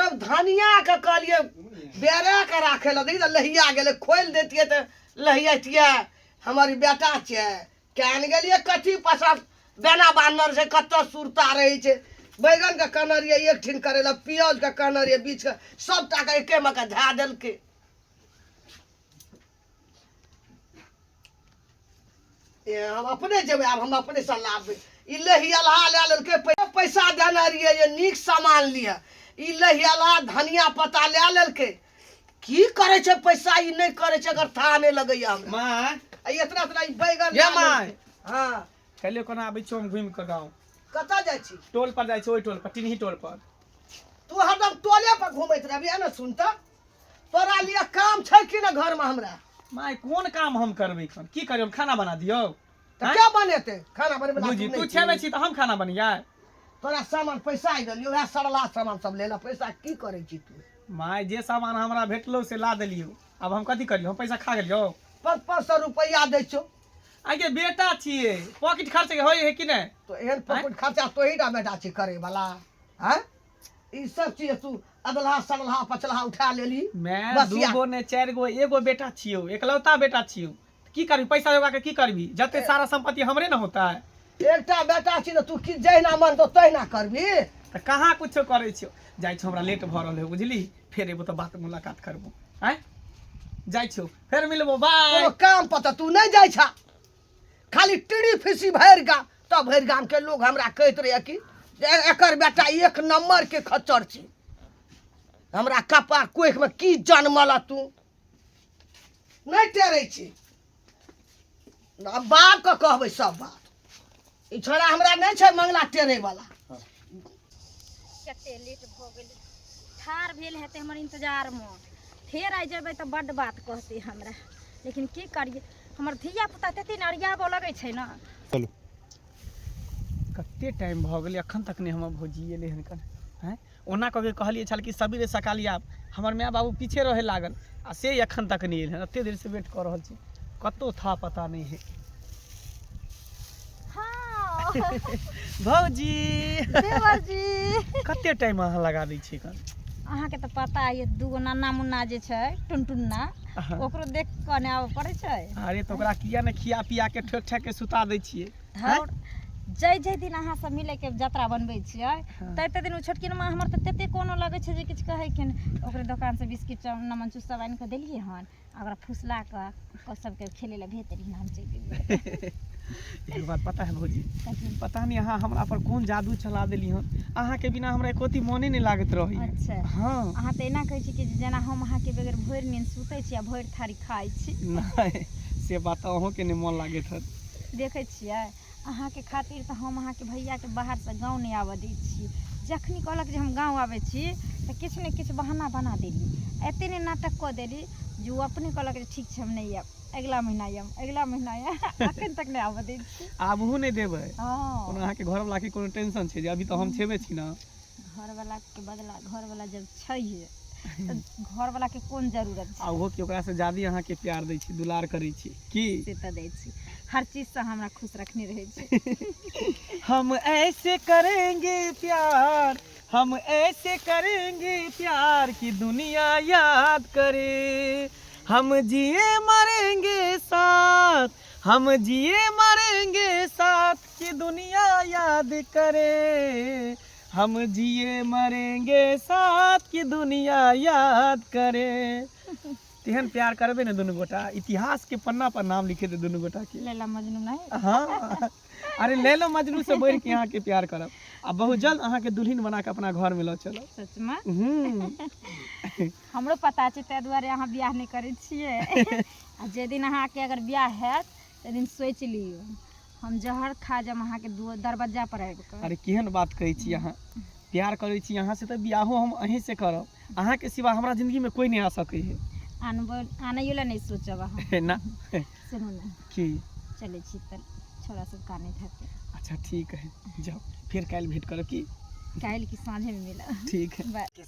जब धनिया के कहलिए बेरा के राखे ला देखी लहिया गेले खोल देतिए तो लहियातिए हमारी बेटा छे केन गेलिए कथी पसा बेना बानर से कत सुरता रही छे बैगन के कनरिया एक ठिन करेला प्याज के कनरिया बीच के सबटा के एके में के धा देलके हम अपने जेबे अब हम अपने से लाबे ई लहियाला ले लेलके पैसा देना रहिए ये नीक सामान लिया ई लहियाला धनिया पत्ता ले लेलके की करे छे पैसा ई नहीं करे छे अगर था नहीं लगैया हमरा मां इतना इतना ई बैगन ये मां हां कहियो कोना आबै छौ हम घुम के गांव कता जाय छी टोल पर जाय छी ओई टोल पर टिनही टोल पर तू हरदम टोले पर घुमैत रहबी ना सुनता तोरा लिए काम छै कि ना घर में हमरा माय कोन काम हम करबै खन की करियो हम खाना बना दियो त क्या बनेते खाना बनबे बुझी तू छेबे छी त हम खाना बनिया तोरा सामान पैसा ही दलियो वह सरला सामान सब लेला पैसा की करे छी तू माय जे सामान हमरा भेटलो से ला देलियो अब हम कथि करियो हम पैसा खा गेलियो 500 रुपया दै छो आगे बेटा छिए पॉकेट खर्च के होय है कि नै तो एहन पॉकेट खर्चा तो ही डा बेटा छी करे वाला हैं ई सब चीज तू अदलहा सदलहा पचलहा उठा लेली मैं दूगो ने चार गो एगो बेटा छियो एकलौता बेटा छियो की करबी पैसा जोगा के की करबी जते सारा संपत्ति हमरे न होता है एकटा बेटा छी तू की जहिना मन तो तहिना करबी त कहाँ कुछो करे छियो जाय छ हमरा लेट भ रहल है बुझली फेर एबो त बात मुलाकात करबो हैं जाय छ फेर मिलबो बाय ओ काम पता तू नहीं जाय छा खाली टिड़ी फिसी भर गा तब भर गाम के लोग हमरा कहत रहे कि एकर बेटा एक नंबर के खच्चर छी हमरा कपा कोख में की जन्मला तू नहीं टेरै छी बाप के कहबै सब बात ई छोरा हमरा नहीं छै मंगला टेरै वाला कते लेट भ गेल ठार भेल हेते हमर इंतजार में फेर आ जेबै त बड बात कहते हमरा लेकिन की करिए हमर धिया पुता तते नरियाबो लगै छै ना चलो कते टाइम भ गेलै अखन तक नहीं हम भोजी एले हन कन हैं ओना कह के कहलिए छल कि सबेरे सकाली आब हमर माय बाबू पीछे रहे लागल आ से अखन तक नहीं एल हन एते देर से वेट कर रहल छी कतो था पता नहीं है हां भौजी देवर जी कते टाइम अहाँ लगा दै छी कन अहाँ के त पता है दूगो नाना मुन्ना जे छै टुनटुन्ना ओकरो देख के ने आवे पड़े छै अरे तो ओकरा किया ने खिया पिया के ठोक ठाक के सुता दै छिए और जय दिन अहाँ सब मिले के यात्रा बनबै छियै तते दिन उ छोटकी मां हमर त तते कोनो लगै छै जे किछ कहै के ओकरे दुकान से बिस्किट नमन चूस सब आनि के देलिए हन ओकरा फुसला के सब के खेले ले भेज देली हम चलि गेलिए एक बात पता है भौजी पता नहीं अहाँ हमरा पर कोन जादू चला देली हन अहाँ के बिना हमरा एकोती मोने नहीं लागत रही अच्छा हां अहाँ त एना कहै छी कि जेना हम अहाँ के बगैर भोर नींद सुतै छी आ भोर थारी खाइ छी नहीं से बात अहों के नहीं मन लागत है देखै छियै अहाँ के खातिर त हम अहाँ के भैया के बाहर से गांव नहीं आवे दै छी जखनी कहलक जे हम गांव आवे छी त किछ ने किछ बहाना बना देली एते ने नाटक क देली जो अपने कहलक जे ठीक छै हम नहीं आब अगला महीना अखन तक नहीं आवे दै छी आबहू नहीं देबै हां कोनो अहाँ के घर वाला के कोनो टेंशन छै जे अभी तो हम छेबे छी ना घर वाला के बदला घर वाला जब छै घर वाला के कौन जरूरत छै आ ओहो के ओकरा से ज्यादा अहाँ के प्यार दै छी दुलार करै छी की से त दै छी हर चीज से हमरा खुश रखने रहे छी हम ऐसे करेंगे प्यार हम ऐसे करेंगे प्यार की दुनिया याद करे हम जिए मरेंगे साथ हम जिए मरेंगे साथ की दुनिया याद करे हम जिए मरेंगे साथ की दुनिया याद करे तेहन प्यार करबे ने दुनू गोटा इतिहास के पन्ना पर नाम लिखे दे दुनू गोटा के लैला मजनू नहीं हाँ अरे लैला मजनू से बढ़ के यहाँ के प्यार करब आ बहुत जल्द अहाँ के दुल्हन बना के अपना घर में लो चलो सच में हमरो पता छै ते दुआरे अहाँ बियाह नहीं करे छिए आ जे दिन अहाँ के अगर बियाह हैत ते दिन सोच लियो हम जहर खा जम अहाँ के दरवाजा पर आबि के अरे केहन बात कहै छी अहाँ प्यार करै छी अहाँ से त बियाहो हम अहीं से करब अहाँ के सिवा हमरा जिंदगी में कोई नहीं आ सकै है आने ला नहीं सोचब अहाँ ना सुनू ना की चले छी त छोरा सब काने थाके अच्छा ठीक है जाओ फिर काल भेंट करब की काल की साँझे में मिला ठीक है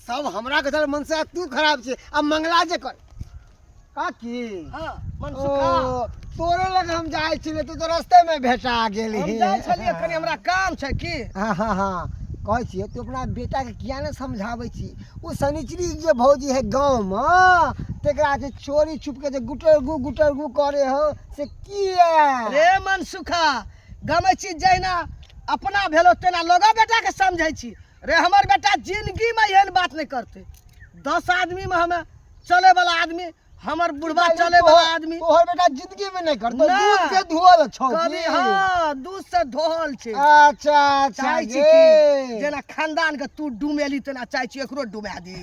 सब हमरा के मन से तू खराब छे अब मंगला जे कर का की हां मन सुखा तोरे लग हम जाय छिले तू तो रास्ते में भेटा गेली हम जाय छलिए कनी हमरा काम छै की हां हां हां कहै छियै तू अपना बेटा के किया ने समझाबै छी ओ शनिचरी जे भौजी है गांव में तेकरा जे चोरी छुप के जे गुटरगु करे हो से किया रे मनसुखा गमे छी जहिना अपना भेलो तेना लोगा बेटा के समझै छी रे हमर बेटा जिंदगी में एहन बात नहीं करते 10 आदमी में हमें चले वाला आदमी हमर बुढ़वा चले वाला आदमी तोहर बेटा जिंदगी में नहीं करतो ना। दूध के धोल छौ कभी हाँ दूध से धोल छे अच्छा अच्छा चाहे छी गे। कि जेना खानदान के तू डुमेली तेना चाहे छी एकरो डुमा दी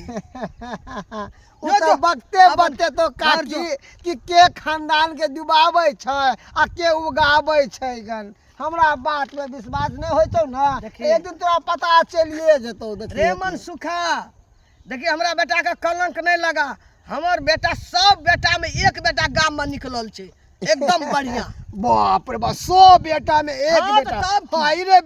उ तो बकते बकते तो काकी कि के खानदान के डुबाबै छै आ के उगाबै छै गन हमरा बात में विश्वास नहीं होय छौ ना देखिए। एक दिन तोरा पता चलिए जेतौ रे देखिए मनसुखा देखिए हमरा बेटा का कलंक नहीं लगा हमर बेटा सब बेटा में एक बेटा गांव में निकलल छे एकदम बढ़िया बाप रे बाप 100 बेटा में एक हाँ, बेटा तो तब- हाय रे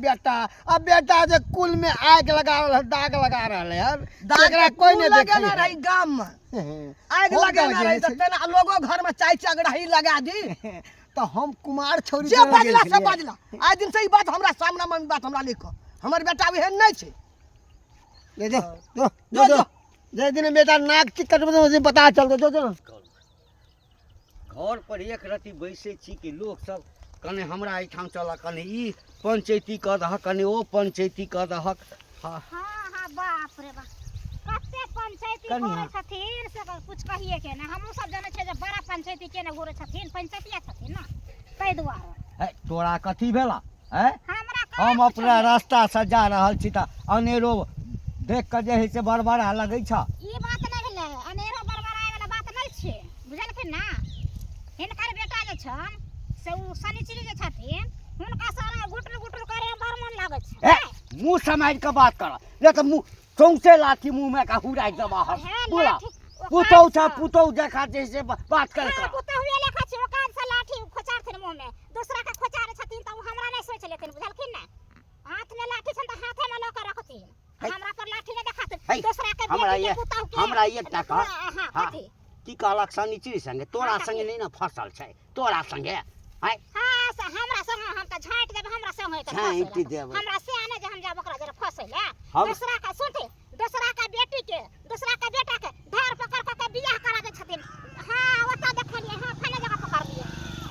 बेटा अब बेटा जे कुल में आग लगा रहल है, दाग लगा रहल है यार तेकरा कोई नहीं लगे ना देखे रही गांव में आग हो लगे ना गया रही तो जैसे। तेना लोगो घर में चाय चगड़ाही लगा दी तो हम कुमार छोरी जे तरह बजला गेल से छलियै। बजला आज दिन से ई बात हमरा सामने में बात हमरा लिख हमर बेटा एहन नहीं छे ले जो जे दिन बेटा नाक चिकट में मुझे पता चल जो घर पर एक रति बैसे छी कि लोग सब कने हमरा एठाम चल कने ई पंचायती कऽ दहक कने ओ पंचायती कऽ दहक हाँ हाँ हाँ बाप रे बाप कते पंचायती कनिया। करे छथिन से कुछ कहिए के ना हमहू सब जाने छै जे बड़ा पंचायती के ने घुरे छथिन पंचायतिया छथिन ना तै दुआरे है तोरा कथी भेला है हमरा हम कहाँ अपना कुछो रास्ता से जा रहल छी त अनेरो देख के जे है से बड़बड़ा लगै छ ई बात नहीं भेलै अनेरो बरबराए वाला बात नहीं छै बुझलखिन ना हिनकर बेटा जे छन से उ शनिचरी जे छथिन हुनका सारा गुटर गुटर करे में बड़ मन लागै छै ए मुंह समाज के बात कर ले त मुंह चौंसे लाठी मुंह में का हुराई दबा हर है बोला लाठी, पुतौ ओकाद छ सँ। पुतौ देखा जे से बात कर हाँ, पुतौ हुए लेखा छै ओकाद से लाठी खोचारथिन मुंह में दूसरा के खोचारे छथिन त उ हमरा नहीं सोच लेथिन बुझलखिन ना हाथ में लाठी छन त हाथे में ल के रखथिन है। हमरा पर लाठी नहीं देखाथिन है, दूसरा के हमरा बेटी ये- के पुतौ के हमरा ये टा कह। हां हाँ। कथी की कहलक शनिचरी संगे तोरा संगे नहीं ना फसल छै तोरा संगे है हां से हमरा संग हम त झांट देब हमरा संग होय त झाँटि देबै। हमरा से आने जे हम जाब ओकरा जरा फसै ले हम- दूसरा का सुनते दूसरा का बेटी के दूसरा का बेटा के धार पकड़ के बियाह करा दे छथिन हां ओता देखलिए हां फने जगह पकड़ लिए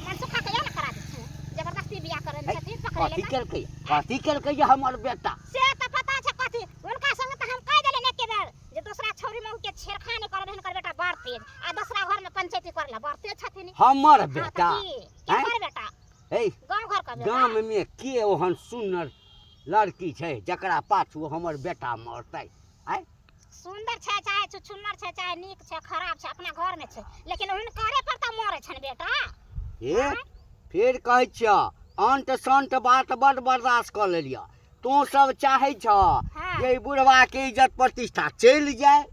मन सुखा के ना करा दे छै जबरदस्ती बियाह करे छथिन पकड़ कथी ले केलकै ये हमर बेटा से त पता छै कथी उनका संग त हम कह देले ने के बेर जे दूसरा छौरी में के छेड़खानी करे हुनकर बेटा बड़ तेज आ दूसरा घर में पंचायती करला बड़ तेज छथिन हमर हाँ, बेटा त की? केकर बेटा ए गांव घर का बेटा गाम में के ओहन सुंदर लड़की छै जकरा पाछू हमर बेटा मरतै आय सुंदर छै चाहे चुचुन्नर छै चाहे नीक छै खराब छै अपना घर में छै लेकिन हुनकरे पर त मरे छन बेटा ए फिर कहै छिय अंत संत बात बड़ बर्दाश्त कऽ लेलिया तू सब चाहे छ हाँ। जे ई बुढ़वा के इज्जत प्रतिष्ठा चलि जाए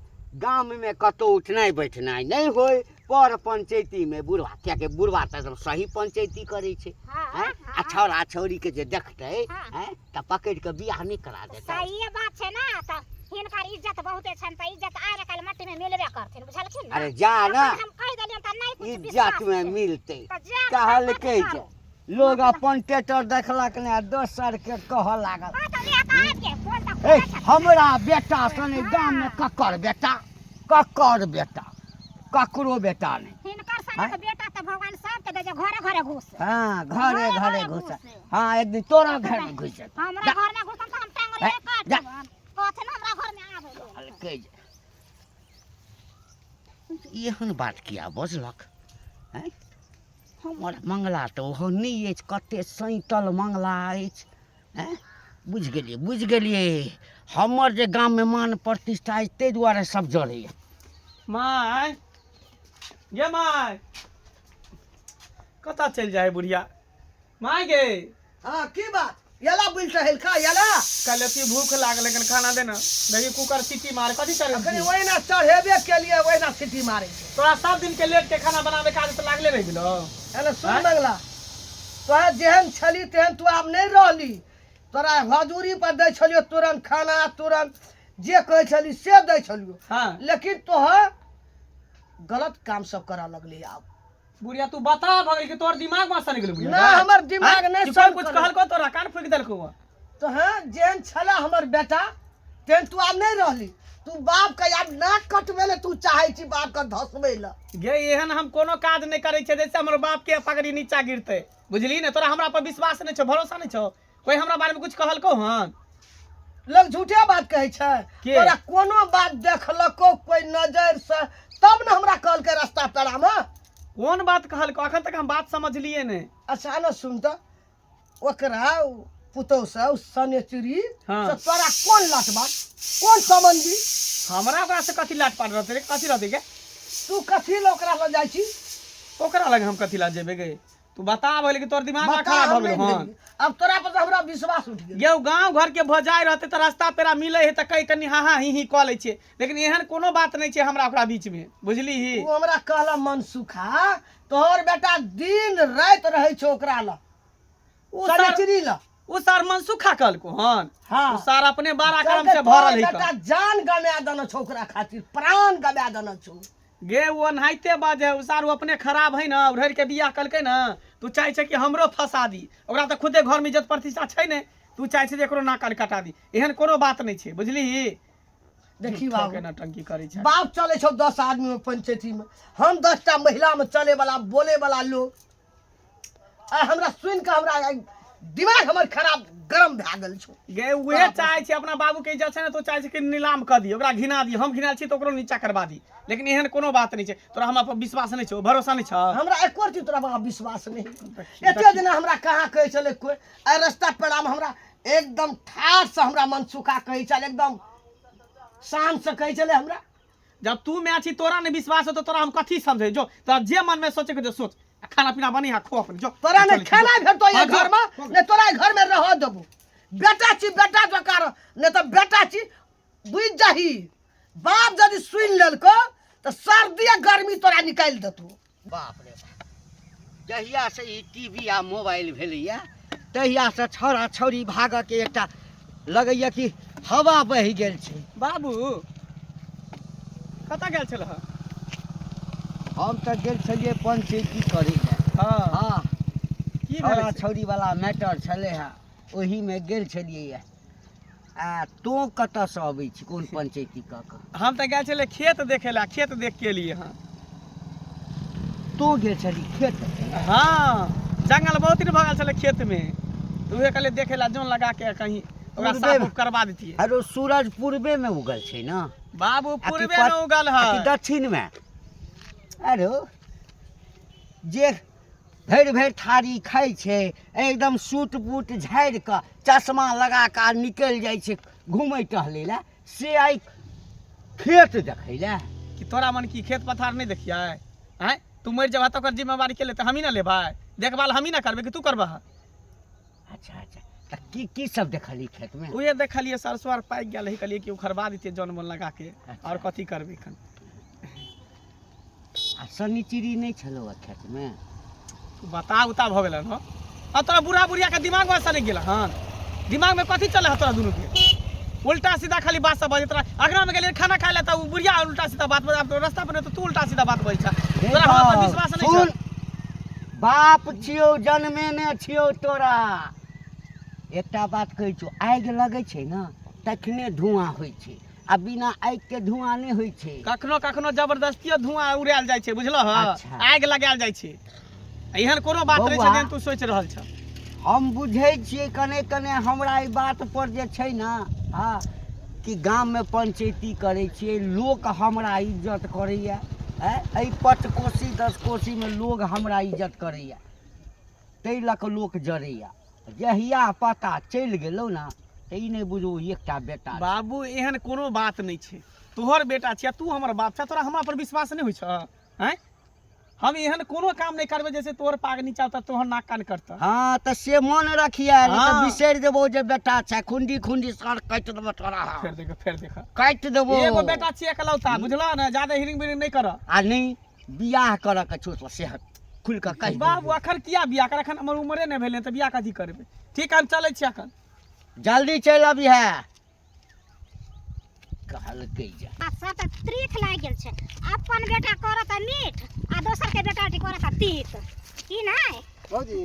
गाम में कतौ उठनाइ बैठनाइ नहीं होय पर पंचायती में बुढ़वा क्या के बुढ़वा त एकदम सही पंचायती करे छै हाँ, हैं? हाँ। आ छौड़ा छौरी के जे देखतै हाँ। हैं त पकड़ के बियाह नहीं करा देतै सही बात छै ना त हिनकर इज्जत बहुते छन त इज्जत आइ काल मट्टी में मिलबे करथिन बुझलखिन ना अरे जा ना हम कह देलियन त नहीं कुछ इज्जत में मिलते त जा कहलकै जे लोग अपन टेटर देखलक ने दोसर के कह लागल हां त ले का के फोन त ए हमरा बेटा सने गाम में ककर बेटा ककरो बेटा नहीं हिनकर संग के बेटा त भगवान सब के दे जे घरे घरे घुस हाँ घरे घरे घरे घुस। घुस हाँ एक दिन तोरा घर में घुस हमरा घर में घुसम त हम टांगले ए, काट जा। देबन कहथे ना हमरा घर में आवे लोग। हल्के एहन बात किया बजलक हैं हमर मंगला तो ओहो नहीं अछि कते सैतल मंगला अछि हैं बुझ गेलिए हमर जे गाम में मान प्रतिष्ठा अछि ताहि दुआरे सब जरैया माय गे माय कतऽ चलि जाइ बुढ़िया माय गे हाँ की बात यला बुझ रहल खा यला कल अति भूख लागल लेकिन खाना देना देखी कुकर सीटी मार कथी करे अखनी ओहिना चढ़ेबे के लिए ओहिना सीटी मारे छै तोरा 7 दिन के लेट के खाना बनावे काज तो लागले रह गेलो एने सुन मंगला तोरा जेहन छली तेहन तू आब नहीं रहली तोरा हजूरी पर दै छलियो तुरंत खाना तुरंत जे कहै छली से दै छलियो हाँ लेकिन तोहर गलत काम सब करा लगली आब बुढ़िया तू बता भगल कि तोर दिमाग में सन गेल बुढ़िया ना हमर दिमाग नहीं सब सन कुछ करल। कहल को तोरा कान फूक देलको तो हाँ जेहन छला हमर बेटा तेहन तू आब नहीं रहली। तू बाप का याद नाक कटबे ले तू चाहे छी बाप का धसबे ला। गे एहन हम कोनो काज नहीं करे छे जैसे हमर बाप के पगड़ी नीचा गिरते, बुझली ने? तोरा हमरा पर विश्वास नहीं छो, भरोसा नहीं छो? कोई हमरा बारे में कुछ कहलको हन? लोग झूठे बात कहे छे। के? तोरा कोनो बात देखलको कोई नजर से तब न हमरा कहल के रास्ता पेड़ा में। कौन बात कहलको? अखन तक हम बात समझलिए ने। अच्छा न सुन तो ओकरा पुतौ से उस सनेचरी हाँ। से तोरा कौन लटबा कौन संबंधी? हमरा ओकरा से कथी लाट पाट रहते रे? कथी रहते के? तू कथी ले ओकरा ले जाइ छी? ओकरा लगे हम कथी ला जेबे गे? तू बता बोले कि तोर दिमाग बता, खराब हो हम गेल नहीं हन। देंगे। अब तोरा पर तो हमरा विश्वास उठ गेल। ये गांव घर के भजाई रहते तो रास्ता पेरा मिले है तो कई कनी हाँ ही कह ले छे, लेकिन एहन कोनो बात नहीं छे हमरा ओकरा बीच में, बुझली ही? तू हमरा कहला मनसुखा तोहर बेटा दिन रात रहे छो ओकरा ला उ सर सनेचरी ला। उ सर मनसुखा कहलको हन। हाँ। उ सर अपने बारह चल कर्म के से तोहर भरल है बेटा जान गवा देना छो ओकरा खातिर, प्राण गवा देना छो। गे वो नहाइते बाजे उ सर अपने खराब है ना, उधर के बियाह कलके ना। तू चाहे छे कि हमरो फंसा दी, ओकरा तो खुदे घर में इज्जत प्रतिष्ठा छै ने। तू चाहे छे जे एकरो नाक कटा दी, एहन कोनो बात नहीं छे, बुझली ही? देखी झूठो बाबू के नौटंकी करै छे। बाप चले छो 10 आदमी में पंचायती में, हम 10टा महिला में चले वाला बोले वाला लोग। आ हमरा सुन के हमरा दिमाग हमर खराब गरम भए गेल छो। गे उहे चाहे छे अपना बाबू के इज्जत छे ना, तो चाहे छे कि नीलाम कर दी, ओकरा घिना दी। हम घिनाल छी तो ओकरो नीचा करवा दी, लेकिन एहन कोनो बात नहीं छे। तोरा हमरा पर विश्वास नहीं छो, भरोसा नहीं छो? हमरा एको रती तोरा बाबा विश्वास नहीं। एते दिन हमरा कहाँ कहे चले कोई आ रास्ता पेड़ा में हमरा एकदम ठाठ से हमरा मनसुखा कहे चले, एकदम शान से कहे चले हमरा। जब तू मैं छी तोरा ने विश्वास हो तो तोरा हम कथी समझे? जो तोरा जे मन में सोचे के जो सोच, खाना पीना बनी हा खो अपन जो। तोरा ने खाना भेटो ये हाँ, जो। घर में ने तोरा घर में रह देबो। बेटा छी बेटा जकार ने तो बेटा छी बुझ जाही। बाप यदि सुन लेलको तो सर्दी आ गर्मी तोरा निकाल देतो। बाप रे बाप, जहिया से ई टीवी आ मोबाइल भेलैया तहिया से छोरा छोरी भागऽ के एकटा लगैया कि हवा बहि गेल छै। बाबू कतऽ गेल छल? हम तऽ गेल छलियै पंचायती करै लए। हाँ हाँ, की छोरा भेलै से? छोरी वाला मैटर छलै है, ओही में गेल छलियै। आ तू कतऽ से अबै छी, कोन पंचायती कऽ कऽ? हम तऽ गेल छलै खेत देखे ला, खेत देख के लिए। हाँ तू गेल छली खेत? हाँ, जंगल बहुत दिन भगल छलै खेत में, तो उहे कहले देखे ला जोन लगा के कहीं ओकरा पूर्वे साफ उफ करवा देतिए। अरे सूरज पूर्वे में उगल छै ना? बाबू पूर्वे आ कि में उगल आ कि है। दक्षिण में? अरे जे भरि भरि थारी खाइ छै, एकदम सूट बूट झाड़ि कऽ चश्मा लगा कऽ निकलि जाइ छै घूमै टहलै लए, से आइ खेत देखै लए। कि तोरा मन की खेत पथार नहीं देखिए? आय तू मर जब तो जिम्मेवारी के ले तो हम ही ना ले भाई, देखभाल हम ही ना करबे कि तू करबह? अच्छा अच्छा, तऽ की सब देखली खेत में? उहे देखलिए सरसों पाकि गेल है, कहलिए कि उखड़वा देते जौन मन लगा के, और कथी करबे खन। आ सनिचिरी नहीं छलो खेत में? तू बता उता भ गेलन हो। अब तोरा बुढ़ा बुढ़िया के दिमाग में सने गेल हन? दिमाग में कथी चले है तोरा दुनू के? उल्टा सीधा खाली बात सब बजे। तोरा अगना में गेले खाना खाए ला त बुढ़िया उल्टा सीधा बात बजे, तो रास्ता पर तो तू उल्टा सीधा बात बजे। तोरा हमरा पर विश्वास नहीं सुन, छ? बाप छियो, जन्मेने छियो तोरा। एकटा बात कहै छौ, आगि लगै छै ना तखने धुआं होइ छै, आ बिना आगि के धुआं नहीं होइ छै। कखनो कखनो जबरदस्तियो धुआं उड़ायल जाइ छै, बुझलह? अच्छा। आगि लगायल जाइ छै। एहन कोनो बात नहीं छै बौआ, जेहन तू सोचि रहल छ। हम बुझै छियै कने कने हमरा ई बात पर जे छै ना, हाँ, कि गाम में पंचायती करै छियै, लोक हमरा इज्जत करैया। एहि 5 कोसी 10 कोसी में लोग हमरा इज्जत करैया, ताहि लऽ कऽ लोक जरैया। जहिया पता चलि गेलौ ना तऽ ई नहीं बुझू एकटा बेटा छै। बाबू एहन कोनो बात नहीं छै, तोहर बेटा छिया, तू हमर बाप छ, तोरा हमरा पर विश्वास नहीं होइ छ? हैं हम एहन कोनो काम नहीं करबे जैसे तोहर पाग नीचा होता तोहर नाक कान करता। हाँ तऽ से मन रखिया, नहीं तऽ हाँ। बिसरि देबो जे बेटा छै। खुंडी खुंडी सर काटि देबो तोरा, फिर देख काटि देबो। एगो बेटा छिए एकलौता, बुझला ना? ज्यादा हिरिंग बिरिंग नहीं कर। आ नहीं बियाह करऽ के छौ तऽ सेहत खुल कऽ कहि बाबू अखन किया बियाह कर? अखन हमर उम्रे नहीं भेलै तऽ बियाह कथी करबे? ठीक है हम चलै छी अखन। जल्दी चलि अबिहे। कहलकै जा अच्छा तऽ त्रिख लागि गेल छै। अपन बेटा करत मीठ आ दोसर के बेटा करत तीत, की नहीं? भौजी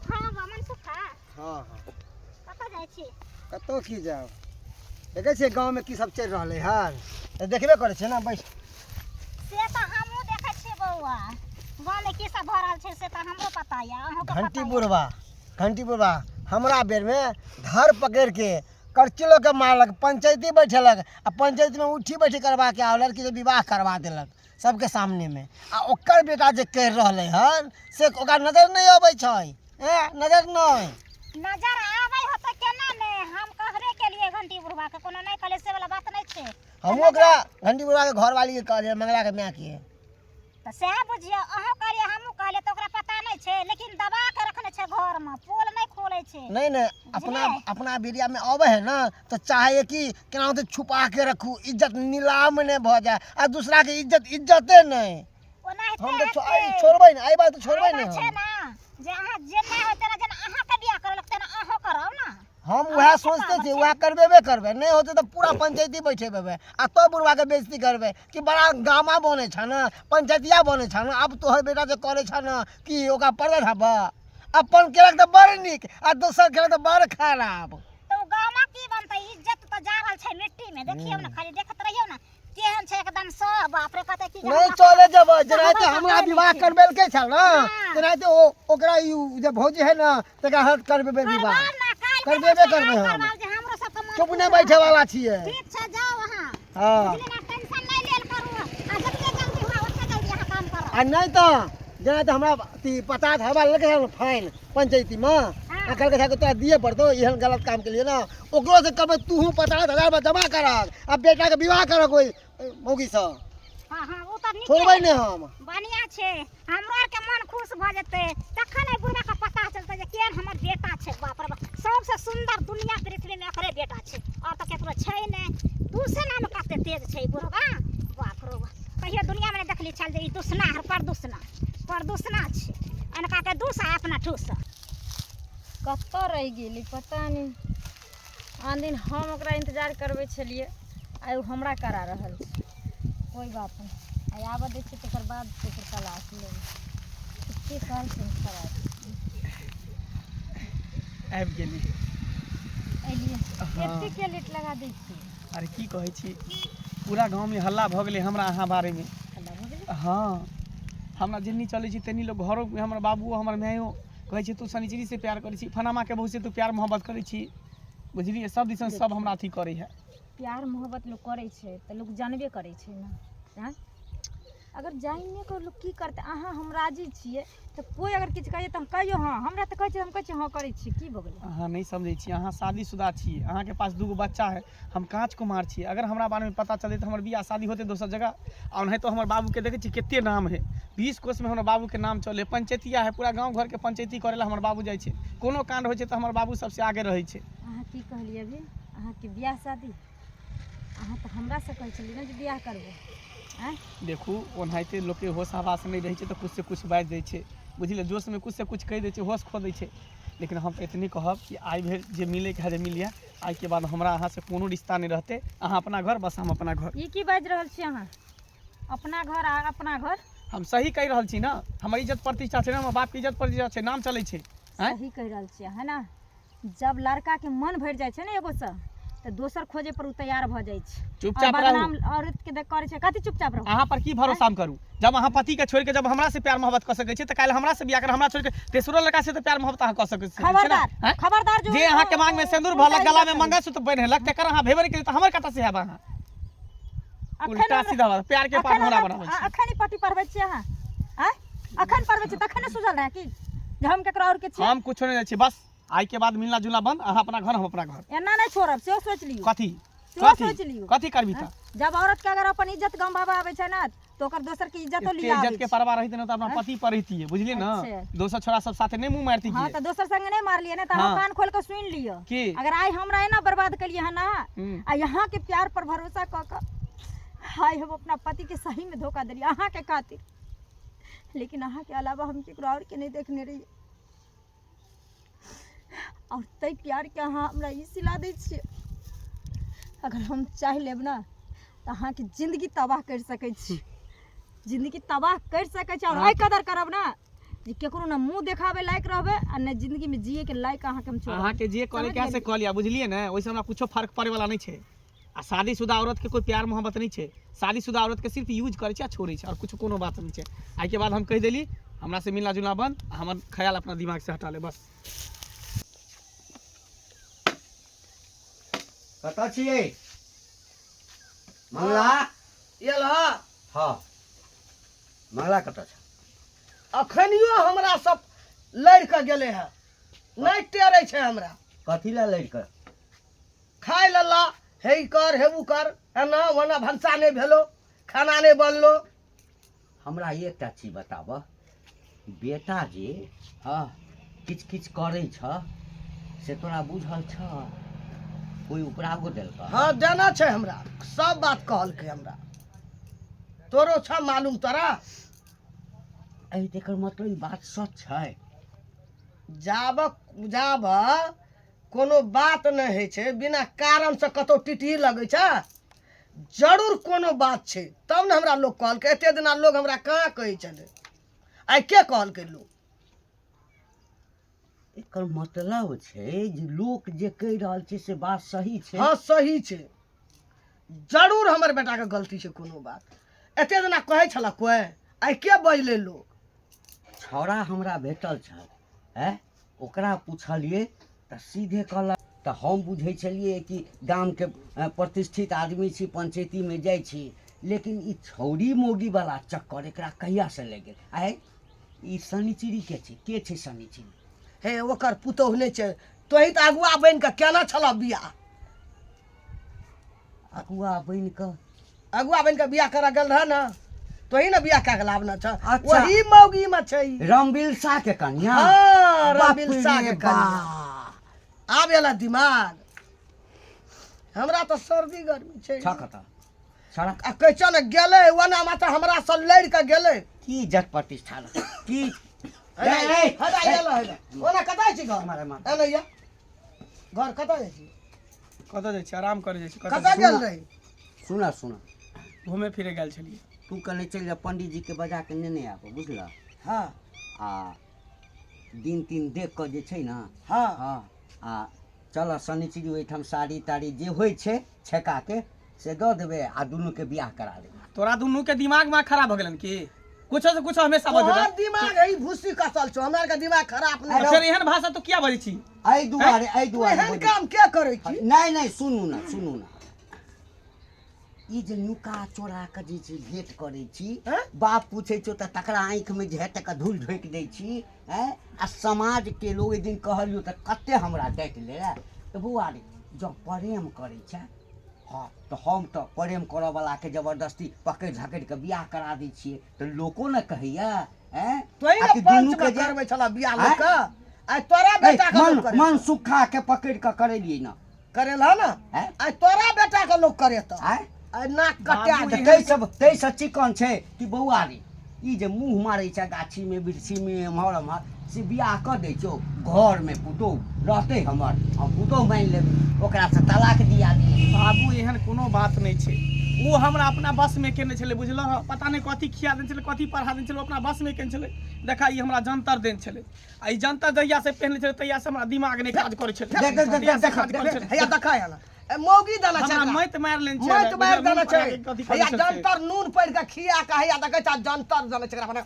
हाँ बामन सुखा हाँ हाँ कतऽ कतऽ जाइ छी कतौ की जाओ देखे छियै गाँव में की सब चल रहा है देखबे करे छे ना बैठ से तऽ हमहूँ देखै छियै बौआ गाँव में की सब भऽ रहल छै से तऽ हमरो पता यऽ अहूँके घंटी बुढ़वा हमरा बेर में धर पकड़ के करचिलो के मारलक पंचायती बैठेलक आ पंचायत में उठी बैठी करवा के आ लड़की से विवाह करवा देलक सबके सामने में आ ओकर बेटा जे कह रहले हन से ओकरा नजर नहीं अबै छै नजर नहीं नजर आबै होतै केना ने हम कहबे केलिए घंटी बुढ़वा के कोनो नहीं कहले से वाला बात नहीं छै हम ओकरा घंटी बुढ़वा के घर वाली के कहलिए मंगला के माय के तऽ सएह बुझियो अहूँ कहलिए हमहूँ कहलिए तऽ ओकरा पता नहीं छै लेकिन दबा के रखने छै घर में पोल नहीं खोले छै नहीं अपना बिरिया में आवे है ना तो चाहे कि केना तो छुपा के रखू इज्जत नीलाम ने भ जाए आ दूसरा के इज्जते नहीं हम तो छोड़बै ना आई बात तो छोड़बै ना छै ना जे अहाँ जे नहीं होते ना जेना अहाँ के बियाह करे लगते ना अहाँ करब ना हम वह सोचते थे वह करबे नहीं होते तो पूरा पंचायती बैठे बेबे आ तो बुढ़वा के बेइज्जती करबे कि बड़ा गामा बने छ ना पंचायतिया बने छ ना अब तोहर बेटा जे करे छ ना कि ओका पर्दा धाबा अपन केलक तो बड़ नीक आ दोसर केलक तो बड़ खराब तो गामा की बनतै इज्जत तो जा रहल छै मिट्टी में देखियौ ना खाली देखत रहियौ ना केहन छै एकदम सब बाप रे कहते की नहीं चले जब जनाते हमरा विवाह करबेल के छ ना जनाते ओकरा जे भौजी है ना तका हट करबे विवाह करबे करबे हम हमरो सब के चुप नहीं बैठे वाला छिए ठीक छै जाओ वहां हां बुझली ना टेंशन नहीं लेल करू आ जते जल्दी हुआ ओते जल्दी यहां काम करो आ नहीं तो जनाते हमरा 50 हवा लगे फाइन पंचायती में कल के तोरा दिए पड़तो एहन गलत काम के लिए ना ओकरो से कहबे तू 50,000 जमा करक आ बेटा के विवाह करक कोई मौगी से हां हां वो त नीक छोड़बै ने हम बढ़िया छै हमरो आर के मन खुश भ जेतै तखन ए बुढ़ा के पता चलतै जे केहन हमर बेटा छै बाप रे बाप सबसे सुंदर दुनिया पृथ्वी में एकरे बेटा छै और त केकरो छै नै दूसरा में कते तेज छै बुढ़वा बाप रे बाप कहियो दुनिया में देखली चल जे ई दुसना हर प्रदूषणा छै अनका के दूसरा अपना ठूस कतऽ रहि गेली पता नहीं आन दिन हम ओकरा इंतजार करबै छलिए आइ ओ हमरा करा रहल छै कोई बात नहीं आइ आबऽ दै छै तकर बाद ओकर तलाश लेबै की कहल छै खराब आबि गेली एलिए एते के लेट लगा दै छी अरे की कहै छी पूरा गांव में हल्ला भ गेलै हमरा अहाँ बारे में हल्ला भ गेलै हाँ हमरा जेन्नी चलै छी तेन्नी लोग घरों में हमर बाबू हमर मायो कहै छै तू शनिचरी से प्यार करै छी फनामा के बहू से तू प्यार मोहब्बत करै छी बुझलिए सब दिसन सब हमरा अथी करे है प्यार मोहब्बत लोग करे छै त लोग जानबे करे छै ना हैं अगर जानिए को लोग की करते अहाँ हम राजी छिए तो कोई अगर किछु कहिए त हम कहियो हां हमरा त कहै छै हम कहै छी हां करै छी की भ गेलै अहाँ नहीं समझै छी अहाँ शादीशुदा छिए अहाँ के पास दूगो बच्चा है हम कांच कुमार छिए अगर हमरा बारे में पता चले तो हमर बियाह शादी होते दोसर जगह और नहीं तो हमर बाबू के देखे छी केते नाम है 20 कोस में हमर बाबू के नाम चले पंचायतिया है पूरा गांव घर के पंचायती करेला हमर बाबू जाय छै कोनो कांड होय छै त हमर बाबू सबसे आगे रहै छै अहाँ की कहलिए अभी अहाँ के बियाह शादी अहाँ तो हमरा से कहै छलिए ना जे बियाह करबै हैं देखू ओनाहिते लोग के होश आवास नहीं रहे तो कुछ से कुछ बाज दे छे बुझलिए जोश में कुछ से कुछ कह दे छे होश खो दे छे लेकिन हम इतनी कहब कि आई भेर जे मिले के है मिलिया आई के बाद हमरा अहाँ से कोनो रिश्ता नहीं रहते अहाँ अपना घर बस हम अपना घर ई की बाज रहल छी अहाँ अपना घर आ अपना घर हम सही कह रहल छी ना हमर इज्जत प्रतिष्ठा छै ना हमर बाप के इज्जत प्रतिष्ठा छै नाम चले छै सही कह रहल छी है ना जब लड़का के मन भर जाय छै ना एगो से तो दोसर खोजे पर उ तैयार भ जाय छै चुपचाप और रहू बदनाम औरत के देख करे छै कथि चुपचाप रहू अहाँ पर की भरोसा हम करू जब अहाँ पति के छोड़ के जब हमरा से प्यार मोहब्बत कर सकै छी त काल हमरा से बियाह कर हमरा छोड़ के तेसरो लड़का से त प्यार मोहब्बत अहाँ कर सकै छी खबरदार जो जे अहाँ के मांग में सिंदूर भलक गला में मंगलसूत्र पहिरलक तकर अहाँ भेबर के त हमर कता से हैब अहाँ उल्टा सीधा बात प्यार के पाठ हमरा बनाबै छी अखनी पति पढ़बै छी अहाँ हैं अखन पढ़बै छी तखन सुझल रहे कि जे हम केकरा और के छी हम कुछो नहीं छी बस आई के बाद मिलना जुलना बंद अहाँ अपना घर हम अपना घर एना नहीं छोड़ब से सोच लियो कथी सोच लियो कथी करबी त जब औरत के अगर अपन इज्जत गंवाबे आबै छै ना तो ओकर दोसर के इज्जतो लिया आबै इज्जत के परवाह रहिते न त अपना पति पर रहिती है बुझलिए ना दोसर छोरा सब साथे नहीं मुंह मारती हां त दोसर संग नहीं मार लिए ना त हम कान खोल के सुन लियो अगर आई हमरा एना बर्बाद कलिए है ना आ यहां के प्यार पर भरोसा क क हाय हम अपना पति के सही में धोखा देली अहाँ के खातिर लेकिन अहाँ के अलावा हम केकरो और के नहीं देखने रही और तै प्यार के अहाँ हमरा ई सिला दै छियै अगर हम चाह लेब ना तो अहाँ के जिंदगी तबाह कर सकै छी जिंदगी तबाह कर सकै छी और आई कदर करब ना जे केकरो ना मुंह देखावे लायक रहबे आ ने जिंदगी में जिए के लायक अहाँ के हम छोड़ अहाँ के जे करे के से कह लिया बुझलिए ना, ओइसे हमरा कुछो फर्क पड़े वाला नहीं छै। आ शादीशुदा औरत के कोई प्यार मोहब्बत नहीं छै, शादीशुदा औरत के सिर्फ यूज करे छै आ छोड़े छै और कुछ कोनो बात नहीं छै। आई के बाद हम कह देली हमरा से मिलना जुलना बंद, हमर ख्याल अपना दिमाग से हटा ले बस। कतऽ छियै मंगला? ये लहा हाँ मंगला कतऽ छै? अखनियो हमरा सब लड़ के गेले है, नहीं टेरे छै हमरा। कथी लए लड़ि कऽ? खाय लल्ला हे ई कर हेबू कर, एना ओना भनसा नहीं भेलो, खाना नहीं बनलो। हमरा एकटा चीज बताबऽ, बेटा जे हाँ किछ किछ करै छ से तोरा बुझल छ? कोई उपरागो देलक? हाँ देना छै हमरा, सब बात कहल के हमरा। तोरो छ मालूम तोरा? एहि तेकर मतलब ई बात सच छै? जाब कोनो बात नहीं है छै, बिना कारण से कतो टिटही लगे छै, जरूर कोनो बात छै, तब न हमरा लोग कहल के। एते दिना लोग हमरा कहाँ कहे चले, आई के कहल के लोग? एकर मतलब छै जे लोक जे कहि रहल छै से बात सही छै। हाँ सही छै, जरूर हमर बेटा के गलती छै कोनो बात। एते दिना कहे छला कोई, आई के बजले लोग? छौड़ा हमरा भेटल छ है, ओकरा पूछलिए तऽ सीधे कहलक तऽ हम बुझै छलिए कि गाम के प्रतिष्ठित आदमी छी, पंचायती में जाइ छी, लेकिन ई छौड़ी मोगी वाला चक्कर एकरा कहिया से लग गेल? आइ ई शनिचिरी के छै शनिचिरी? हे ओकर पुतोह नहीं छै, तोही तो अगुआ बन के केना छला बियाह? अगुआ बन के बियाह करा गेल रह ना, तोही ना बियाह कऽ के लावना छ। अच्छा। वही मौगी में छै। रामबिलसा के कन्या? हाँ बाप रबिलसा रे के कन्या। आब एला दिमाग हमरा तो सर्दी गर्मी छै। छकता छड़ा आ कैचा न गेले वना माता हमरा से लड़ के गेले। की जट प्रतिष्ठा की हटा गेला है ओना कतै छी घर? मारे मार एने या घर कतै जाइ छी? कतऽ जाइ छी? आराम करे जाइ छी। कतै गेल रही? सुना सुना, घूमे फिरे गेल छलिए। तू कने चल जा, पंडित जी के बजा के नेने आबो, बुझला? हाँ आ दिन तीन देख कऽ जे छै ना, हाँ हाँ आ चल शनिचरी ओहिठाम साड़ी ताड़ी जे होइ छै छेका के से दऽ देबै आ दुनू के बियाह करा देबै। तोरा दुनू के दिमाग में खराब हो गेलन की? कुछो से कुछो हमेशा तोहर बजबे। दिमाग है भूसी कसल छौ, हमरा के दिमाग खराब नहीं फिर एहन भाषा तो किया बजै छी? एहि दुआरे तू एहन काम के करे छी? नहीं नहीं सुनू ना, ई जे नुका चोरा के जे छै भेंट करै छी, हैं? बाप पूछे छो तऽ तकरा आँखि में झेट के धूल झोंक दै छी, हैं? आ समाज के लोग एक दिन कहलियो तऽ कते हमरा डांटि ले। तऽ बौआ रे जब प्रेम करै छै, हाँ तो हम तो प्रेम करऽ वाला के जबरदस्ती पकड़ झकड़ के बियाह करा दै छियै तऽ लोको न कहैया, हैं? तोही ना आ कि दुनू पंच के में जे करबै छला बियाह हैं? लोग का। आई तोरा बेटा के लोग करे मन सुखा के पकड़ के करेलिए ना, करेला ना। हैं? आई तोरा बेटा के लोग करे त हैं? आई नाक कटा बाबू, दे। तै सब चिकन छै कि बौआ रे ई जे मुँह मारै छै गाछी में बिरछी में एम्हर एम्हर से बियाह कऽ दै छौ, घर में पुतोह रहतै हमर, हम पुतोह मानि लेबै, ओकरा से तलाक दिया दिए। बाबू एहन कोनो बात नहीं छै, वो हमरा अपना बस में केने छले, बुझल? पता नहीं कथी खिया देने छले, कथी पढ़ा देने छले, अपना बस में केने छले। देखा ई हमरा जंतर देने छले, आ ई जंतर जहिया से पहनले छले तहिया से हमरा दिमाग नहीं काज करे छले। हैया देखा है ना मौगी दाना छै, हमरा मत मार लेन छले, मत मार दाना छै। कथी हैया करे छले। जंतर नून पड़ के खिया के हैया देखै छ जंतर दाना छै अपना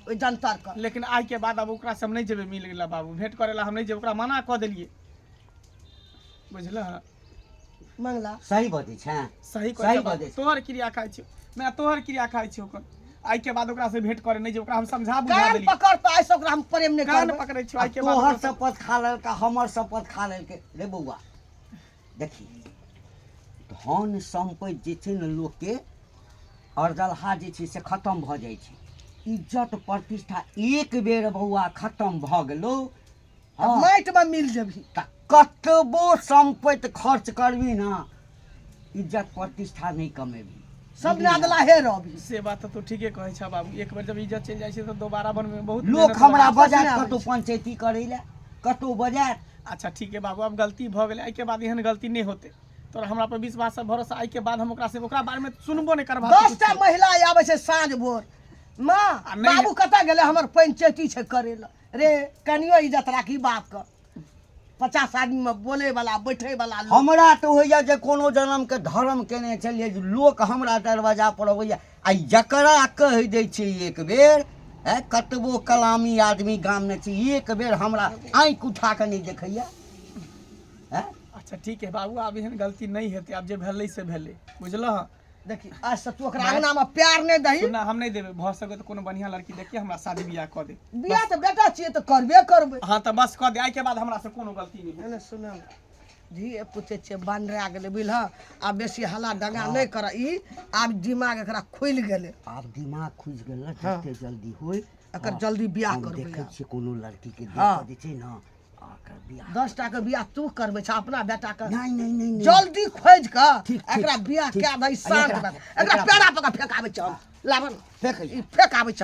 ओइ जंतर का। लेकिन आज के बाद अब ओकरा सब नहीं जेबे मिल गेला बाबू, भेंट करेला हम नहीं जेबे, ओकरा मना कऽ देलिए, बुझल? मंगला सही बजै छै, सही सही कहै बजै छै। छै। तोहर क्रिया खाइ छियो, मैं तोहर क्रिया खाइ छियो ओकर। आज के बाद ओकरा से भेंट करे नहीं जे, ओकरा हम समझा बुझा कान देलिए। पकड़ तो ऐसे ओकरा हम प्रेम नहीं कान करबै। पकड़े छियो आज के बाद तोहर ओकरा से- शपथ खा लेलका, हमर शपथ खा लेलकै रे बौआ। देखी धन संपत्ति जे छै ने लोक के अर्जलहा जे छै से खत्म भऽ जाइ छै, इज्जत प्रतिष्ठा एक बेर बौआ खत्म भऽ गेलो, हाँ, माटि में मिल जेबही। तऽ कतबो संपत्ति खर्च करबी ना, इज्जत प्रतिष्ठा नहीं कमेबी। सब नादला हे रहबी। से बात तो ठीके कहै छ बाबू, एक बेर जब इज्जत चलि जाइ छै तो दोबारा बनबे में बहुत लोक मेहनत हमरा लागै छै। बजात आबै कतौ पंचायती करै लए, कतौ बजात। अच्छा ठीक है बाबू, अब गलती भऽ गेलै, आई के बाद एहन गलती नहीं होते। तोरा हमरा पर विश्वास से भरोसा, आई के बाद हम ओकरा से ओकरा बारे में सुनबो नहीं करबा। 10टा महिला आबै छै साँझ भोर, माँ नहीं- बाबू कतऽ गेले हमर पंचायती छै करे ला रे कनियो इज्जत राखी बाप के 50 आदमी में बोले वाला बैठे वाला लोग हमरा तो होइया जे कोनो जन्म के धर्म केने चलिए जे लोक हमरा दरवाजा पर अबैया आ जकरा कहि दै छै एक बेर कतबो कलामी आदमी गाम में छै एक बेर हमरा आँखि उठा के नहीं देखैया अच्छा ठीक है बाबू, आब एहन गलती नहीं हेतै, आब जे भेलै से भेलै, बुझलह। देखी आज से तू ओकरा अंगना में प्यार नहीं दही सुनना, हम नहीं देबै, भऽ सकै तऽ कोनो बढ़िया लड़की देखिए हमरा शादी बियाह कऽ दे। बियाह तो बेटा छिए तो करबे करबे हाँ तऽ बस कऽ दे, आइ के बाद हमरा से कोनो गलती नहीं भेल। एने सुन धिए पुते छे बांधरा गेले बुझलह आ बेसी हल्ला डगा नहीं कर ई आब दिमाग एकरा खुल गेले आब दिमाग खुज गेल न, जते जल्दी होय एकर जल्दी बियाह हम करबै देखै छियै कोनो लड़की के हाँ। देख दै छै न आकर बियाह 10 टा के बियाह तू करबे छ अपना बेटा के नहीं नहीं नहीं नहीं। जल्दी खोज के ठीक, एकरा बियाह ठीक। कए दई शांत एकरा- एकरा पेड़ा पका फेकाबे छ लावन फेकै ई फेकाबे छ